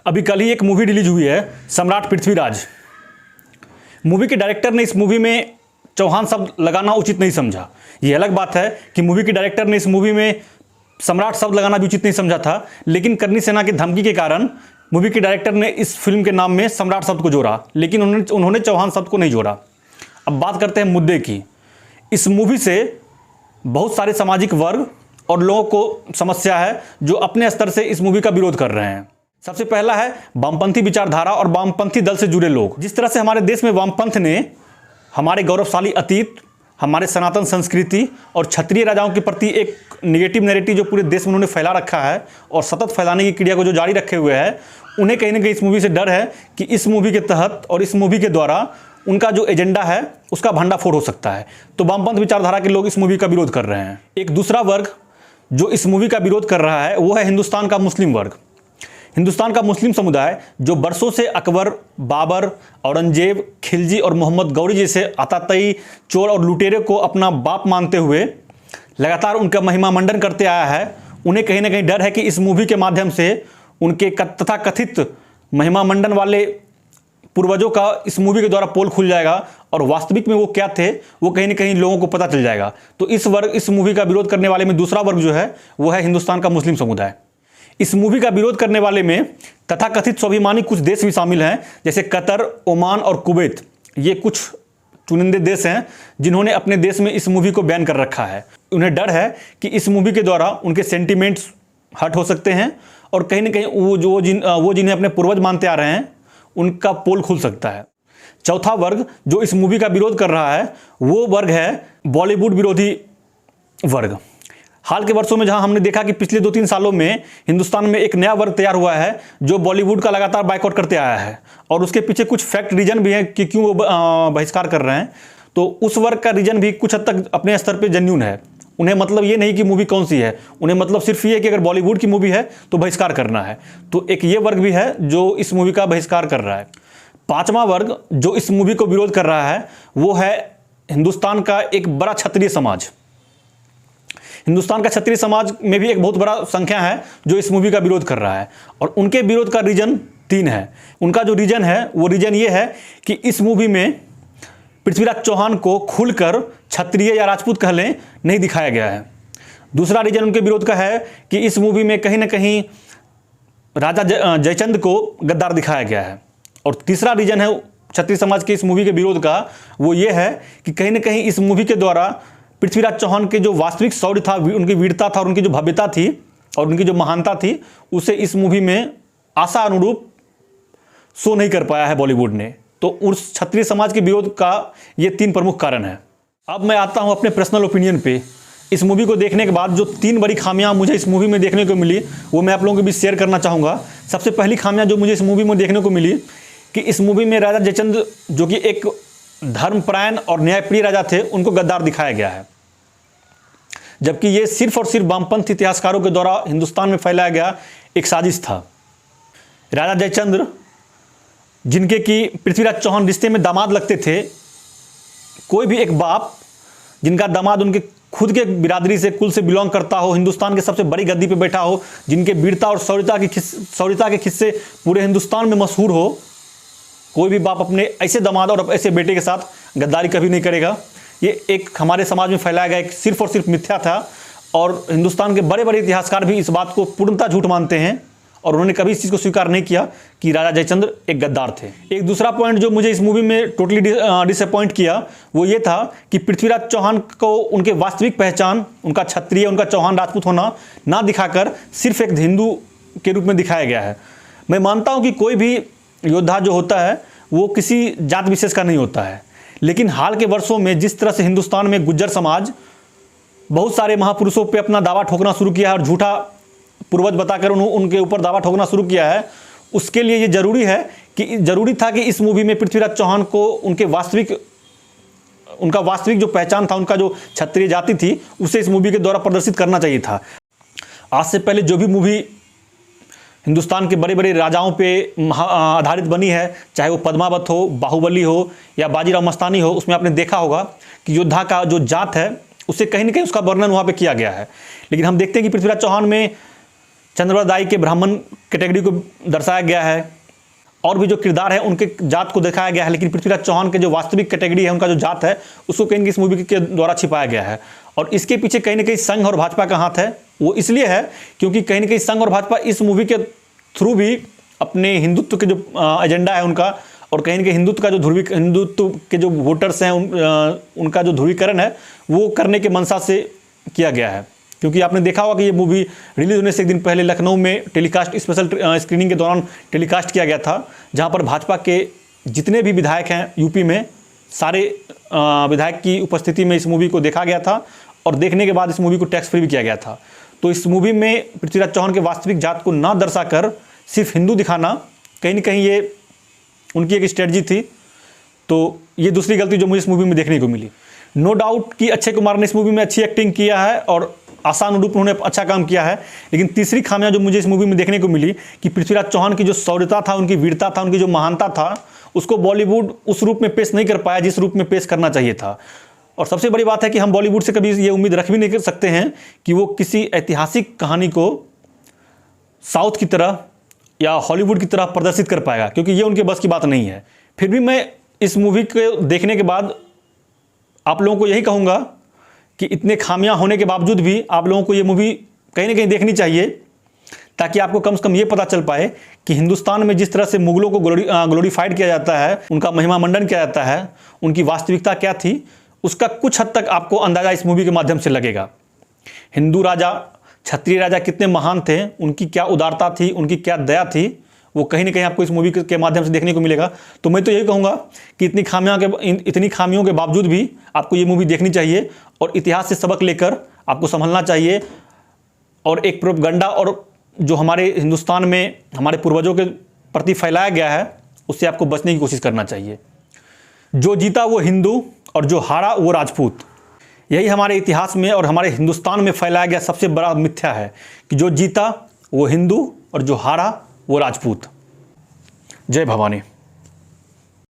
अभी कल ही एक मूवी रिलीज हुई है सम्राट पृथ्वीराज। मूवी के डायरेक्टर ने इस मूवी में चौहान शब्द लगाना उचित नहीं समझा। ये अलग बात है कि मूवी के डायरेक्टर ने इस मूवी में सम्राट शब्द लगाना भी उचित नहीं समझा था, लेकिन करनी सेना की धमकी के कारण मूवी के डायरेक्टर ने इस फिल्म के नाम में सम्राट शब्द को जोड़ा, लेकिन उन्होंने चौहान शब्द को नहीं जोड़ा। अब बात करते हैं मुद्दे की। इस मूवी से बहुत सारे सामाजिक वर्ग और लोगों को समस्या है जो अपने स्तर से इस मूवी का विरोध कर रहे हैं। सबसे पहला है वामपंथी विचारधारा और वामपंथी दल से जुड़े लोग। जिस तरह से हमारे देश में वामपंथ ने हमारे गौरवशाली अतीत, हमारे सनातन संस्कृति और क्षत्रिय राजाओं के प्रति एक निगेटिव नैरेटिव जो पूरे देश में उन्होंने फैला रखा है और सतत फैलाने की क्रिया को जो जारी रखे हुए हैं, उन्हें कहीं ना कहीं इस मूवी से डर है कि इस मूवी के तहत और इस मूवी के द्वारा उनका जो एजेंडा है उसका भंडाफोड़ हो सकता है। तो वामपंथ विचारधारा के लोग इस मूवी का विरोध कर रहे हैं। एक दूसरा वर्ग जो इस मूवी का विरोध कर रहा है वो है हिंदुस्तान का मुस्लिम वर्ग। हिंदुस्तान का मुस्लिम समुदाय जो बरसों से अकबर, बाबर, औरंगजेब, खिलजी और मोहम्मद गौरी जैसे आतातई चोर और लुटेरे को अपना बाप मानते हुए लगातार उनका महिमा मंडन करते आया है, उन्हें कहीं ना कहीं डर है कि इस मूवी के माध्यम से उनके तथा कथित महिमा मंडन वाले पूर्वजों का इस मूवी के द्वारा पोल खुल जाएगा और वास्तविक में वो क्या थे वो कहीं ना कहीं लोगों को पता चल जाएगा। तो इस मूवी का विरोध करने वाले में दूसरा वर्ग जो है वो है हिंदुस्तान का मुस्लिम समुदाय। इस मूवी का विरोध करने वाले में तथाकथित स्वाभिमानी कुछ देश भी शामिल हैं, जैसे कतर, ओमान और कुवैत। ये कुछ चुनिंदे देश हैं जिन्होंने अपने देश में इस मूवी को बैन कर रखा है। उन्हें डर है कि इस मूवी के द्वारा उनके सेंटिमेंट्स हर्ट हो सकते हैं और कहीं ना कहीं वो जिन्हें अपने पूर्वज मानते आ रहे हैं उनका पोल खुल सकता है। चौथा वर्ग जो इस मूवी का विरोध कर रहा है वो वर्ग है बॉलीवुड विरोधी वर्ग। हाल के वर्षों में जहां हमने देखा कि पिछले 2-3 सालों में हिंदुस्तान में एक नया वर्ग तैयार हुआ है जो बॉलीवुड का लगातार बायकॉट करते आया है और उसके पीछे कुछ फैक्ट रीजन भी है कि क्यों वो बहिष्कार कर रहे हैं। तो उस वर्ग का रीजन भी कुछ हद तक अपने स्तर पे जेन्युइन है। उन्हें मतलब ये नहीं कि मूवी कौन सी है, उन्हें मतलब सिर्फ ये है कि अगर बॉलीवुड की मूवी है तो बहिष्कार करना है। तो एक ये वर्ग भी है जो इस मूवी का बहिष्कार कर रहा है। पांचवा वर्ग जो इस मूवी को विरोध कर रहा है वो है हिंदुस्तान का एक बड़ा क्षत्रिय समाज। हिंदुस्तान का क्षत्रिय समाज में भी एक बहुत बड़ा संख्या है जो इस मूवी का विरोध कर रहा है और उनके विरोध का रीजन 3 है। उनका जो रीजन है वो रीजन ये है कि इस मूवी में पृथ्वीराज चौहान को खुलकर क्षत्रिय या राजपूत कह लें नहीं दिखाया गया है। दूसरा रीजन उनके विरोध का है कि इस मूवी में कहीं ना कहीं राजा जयचंद को गद्दार दिखाया गया है। और तीसरा रीजन है क्षत्रिय समाज के इस मूवी के विरोध का, वो ये है कि कहीं ना कहीं इस मूवी के द्वारा पृथ्वीराज चौहान के जो वास्तविक शौर्य था, उनकी वीरता था और उनकी जो भव्यता थी और उनकी जो महानता थी उसे इस मूवी में आशा अनुरूप शो नहीं कर पाया है बॉलीवुड ने। तो उस क्षत्रिय समाज के विरोध का ये 3 प्रमुख कारण है। अब मैं आता हूं अपने पर्सनल ओपिनियन पे। इस मूवी को देखने के बाद जो 3 बड़ी खामियां मुझे इस मूवी में देखने को मिली वो मैं आप लोगों के बीच शेयर करना चाहूँगा। सबसे पहली खामियां जो मुझे इस मूवी में देखने को मिली कि इस मूवी में राजा जयचंद जो कि एक धर्मपरायण और न्यायप्रिय राजा थे उनको गद्दार दिखाया गया है, जबकि ये सिर्फ और सिर्फ वामपंथ इतिहासकारों के द्वारा हिंदुस्तान में फैलाया गया एक साजिश था। राजा जयचंद्र जिनके कि पृथ्वीराज चौहान रिश्ते में दामाद लगते थे, कोई भी एक बाप जिनका दामाद उनके खुद के बिरादरी से कुल से बिलोंग करता हो, हिंदुस्तान के सबसे बड़ी गद्दी पे बैठा हो, जिनके वीरता और शौर्यता के किस्से पूरे हिंदुस्तान में मशहूर हो, कोई भी बाप अपने ऐसे दामाद और ऐसे बेटे के साथ गद्दारी कभी नहीं करेगा। ये एक हमारे समाज में फैलाया गया एक सिर्फ और सिर्फ मिथ्या था और हिंदुस्तान के बड़े बड़े इतिहासकार भी इस बात को पूर्णतः झूठ मानते हैं और उन्होंने कभी इस चीज़ को स्वीकार नहीं किया कि राजा जयचंद्र एक गद्दार थे। एक दूसरा पॉइंट जो मुझे इस मूवी में टोटली डिसअपॉइंट किया वो ये था कि पृथ्वीराज चौहान को उनके वास्तविक पहचान, उनका क्षत्रिय, उनका चौहान राजपूत होना ना दिखाकर सिर्फ एक हिंदू के रूप में दिखाया गया है। मैं मानता हूँ कि कोई भी योद्धा जो होता है वो किसी जात विशेष का नहीं होता है, लेकिन हाल के वर्षों में जिस तरह से हिंदुस्तान में गुज्जर समाज बहुत सारे महापुरुषों पे अपना दावा ठोकना शुरू किया है और झूठा पूर्वज बताकर उनके ऊपर दावा ठोकना शुरू किया है, उसके लिए ये जरूरी था कि इस मूवी में पृथ्वीराज चौहान को उनका वास्तविक जो पहचान था, उनका जो क्षत्रिय जाति थी, उसे इस मूवी के द्वारा प्रदर्शित करना चाहिए था। आज से पहले जो भी मूवी हिंदुस्तान के बड़े बड़े राजाओं पे आधारित बनी है, चाहे वो पद्मावत हो, बाहुबली हो या बाजीराव मस्तानी हो, उसमें आपने देखा होगा कि योद्धा का जो जात है उसे कहीं ना कहीं उसका वर्णन वहाँ पे किया गया है। लेकिन हम देखते हैं कि पृथ्वीराज चौहान में चंद्रप्रभा दाई के ब्राह्मण कैटेगरी को दर्शाया गया है, और भी जो किरदार है उनके जात को दिखाया गया है, लेकिन पृथ्वीराज चौहान के जो वास्तविक कैटेगरी है, उनका जो जात है, उसको कहीं न कहीं इस मूवी के द्वारा छिपाया गया है। और इसके पीछे कहीं ना कहीं संघ और भाजपा का हाथ है। वो इसलिए है क्योंकि कहीं ना कहीं संघ और भाजपा इस मूवी के थ्रू भी अपने हिंदुत्व के जो एजेंडा है उनका, और कहीं ना कहीं हिंदुत्व के जो वोटर्स हैं उनका जो ध्रुवीकरण है वो करने के मंशा से किया गया है। क्योंकि आपने देखा होगा कि ये मूवी रिलीज होने से एक दिन पहले लखनऊ में टेलीकास्ट, स्पेशल स्क्रीनिंग के दौरान टेलीकास्ट किया गया था, जहां पर भाजपा के जितने भी विधायक हैं यूपी में, सारे विधायक की उपस्थिति में इस मूवी को देखा गया था, और देखने के बाद इस मूवी को टैक्स फ्री भी किया गया था। तो इस मूवी में पृथ्वीराज चौहान के वास्तविक जात को ना दर्शाकर सिर्फ हिंदू दिखाना, कहीं ना कहीं ये उनकी एक स्ट्रेटजी थी। तो ये दूसरी गलती जो मुझे इस मूवी में देखने को मिली। नो डाउट कि अक्षय कुमार ने इस मूवी में अच्छी एक्टिंग किया है और आशानुरूप उन्होंने अच्छा काम किया है, लेकिन तीसरी खामियां जो मुझे इस मूवी में देखने को मिली कि पृथ्वीराज चौहान की जो शौर्यता था, उनकी वीरता था, उनकी जो महानता था, उसको बॉलीवुड उस रूप में पेश नहीं कर पाया जिस रूप में पेश करना चाहिए था। और सबसे बड़ी बात है कि हम बॉलीवुड से कभी ये उम्मीद रख भी नहीं कर सकते हैं कि वो किसी ऐतिहासिक कहानी को साउथ की तरह या हॉलीवुड की तरह प्रदर्शित कर पाएगा, क्योंकि ये उनके बस की बात नहीं है। फिर भी मैं इस मूवी को देखने के बाद आप लोगों को यही कहूँगा कि इतने खामियां होने के बावजूद भी आप लोगों को ये मूवी कहीं ना कहीं देखनी चाहिए, ताकि आपको कम से कम ये पता चल पाए कि हिंदुस्तान में जिस तरह से मुगलों को ग्लोरीफाइड किया जाता है, उनका महिमा मंडन किया जाता है, उनकी वास्तविकता क्या थी, उसका कुछ हद तक आपको अंदाजा इस मूवी के माध्यम से लगेगा। हिंदू राजा, क्षत्रिय राजा कितने महान थे, उनकी क्या उदारता थी, उनकी क्या दया थी, वो कहीं ना कहीं आपको इस मूवी के माध्यम से देखने को मिलेगा। तो मैं तो यही कहूँगा कि इतनी खामियों के बावजूद भी आपको ये मूवी देखनी चाहिए और इतिहास से सबक लेकर आपको संभलना चाहिए। और एक प्रोपगंडा और जो हमारे हिंदुस्तान में हमारे पूर्वजों के प्रति फैलाया गया है, उससे आपको बचने की कोशिश करना चाहिए। जो जीता वो हिंदू और जो हारा वो राजपूत। यही हमारे इतिहास में और हमारे हिंदुस्तान में फैलाया गया सबसे बड़ा मिथ्या है कि जो जीता वो हिंदू और जो हारा वो राजपूत। जय भवानी।